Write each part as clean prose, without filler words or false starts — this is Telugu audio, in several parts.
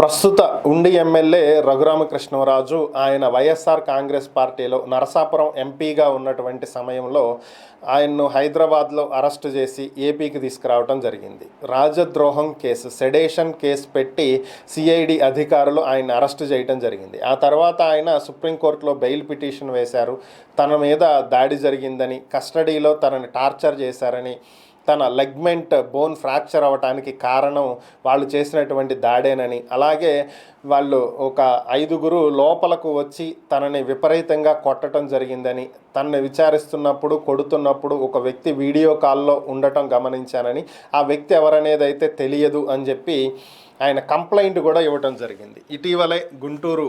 ప్రస్తుత ఉండి ఎమ్మెల్యే రఘురామకృష్ణరాజు ఆయన వైఎస్ఆర్ కాంగ్రెస్ పార్టీలో నరసాపురం ఎంపీగా ఉన్నటువంటి సమయంలో ఆయన్ను హైదరాబాద్లో అరెస్టు చేసి ఏపీకి తీసుకురావడం జరిగింది. రాజద్రోహం కేసు, సెడేషన్ కేసు పెట్టి సిఐడి అధికారులు ఆయన అరెస్టు చేయడం జరిగింది. ఆ తర్వాత ఆయన సుప్రీంకోర్టులో బెయిల్ పిటిషన్ వేశారు. తన మీద దాడి జరిగిందని, కస్టడీలో తనని టార్చర్ చేశారని, తన లెగ్మెంట్ బోన్ ఫ్రాక్చర్ అవ్వటానికి కారణం వాళ్ళు చేసినటువంటి దాడేనని, అలాగే వాళ్ళు ఒక 5గురు లోపలకు వచ్చి తనని విపరీతంగా కొట్టడం జరిగిందని, తనని విచారిస్తున్నప్పుడు కొడుతున్నప్పుడు ఒక వ్యక్తి వీడియో కాల్లో ఉండటం గమనించానని, ఆ వ్యక్తి ఎవరనేది అయితే తెలియదు అని చెప్పి ఆయన కంప్లైంట్ కూడా ఇవ్వటం జరిగింది. ఇటీవలే గుంటూరు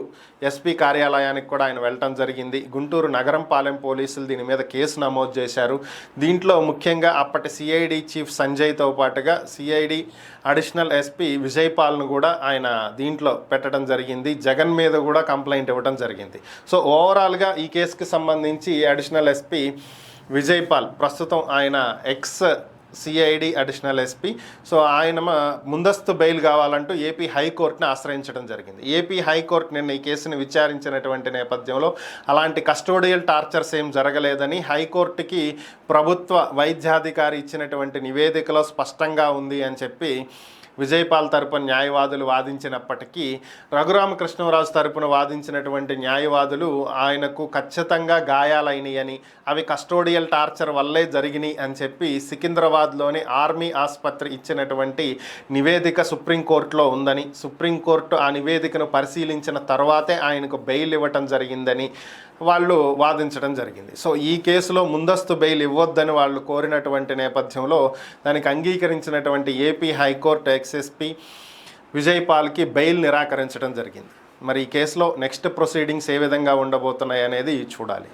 ఎస్పీ కార్యాలయానికి కూడా ఆయన వెళ్ళటం జరిగింది. గుంటూరు నగరంపాలెం పోలీసులు దీని మీద కేసు నమోదు చేశారు. దీంట్లో ముఖ్యంగా అప్పటి సిఐడి చీఫ్ సంజయ్తో పాటుగా సిఐడి అడిషనల్ ఎస్పీ విజయపాల్ను కూడా ఆయన దీంట్లో పెట్టడం జరిగింది. జగన్ మీద కూడా కంప్లైంట్ ఇవ్వడం జరిగింది. సో ఓవరాల్గా ఈ కేసుకి సంబంధించి అడిషనల్ ఎస్పీ విజయపాల్ ప్రస్తుతం ఆయన X CID additional SP, so ఆయన ముందస్తు బెయిల్ కావాలంటూ ఏపీ హైకోర్టుని ఆశ్రయించడం జరిగింది. ఏపీ హైకోర్టు నిన్న ఈ కేసుని విచారించినటువంటి నేపథ్యంలో అలాంటి కస్టోడియల్ టార్చర్స్ ఏం జరగలేదని హైకోర్టుకి ప్రభుత్వ వైద్యాధికారి ఇచ్చినటువంటి నివేదికలో స్పష్టంగా ఉంది అని చెప్పి విజయపాల్ తరపున న్యాయవాదులు వాదించినప్పటికీ, రఘురామకృష్ణరాజు తరపున వాదించినటువంటి న్యాయవాదులు ఆయనకు ఖచ్చితంగా గాయాలైనయని, అవి కస్టోడియల్ టార్చర్ వల్లే జరిగినాయి అని చెప్పి సికింద్రాబాద్లోని ఆర్మీ ఆసుపత్రి ఇచ్చినటువంటి నివేదిక సుప్రీంకోర్టులో ఉందని, సుప్రీంకోర్టు ఆ నివేదికను పరిశీలించిన తర్వాతే ఆయనకు బెయిల్ ఇవ్వటం జరిగిందని వాళ్ళు వాదించడం జరిగింది. సో ఈ కేసులో ముందస్తు బెయిల్ ఇవ్వొద్దని వాళ్ళు కోరినటువంటి నేపథ్యంలో దానికి అంగీకరించినటువంటి ఏపీ హైకోర్టు ఎక్స్ఎస్పీ విజయపాల్కి బెయిల్ నిరాకరించడం జరిగింది. మరి ఈ కేసులో నెక్స్ట్ ప్రొసీడింగ్స్ ఏ విధంగా ఉండబోతున్నాయి అనేది చూడాలి.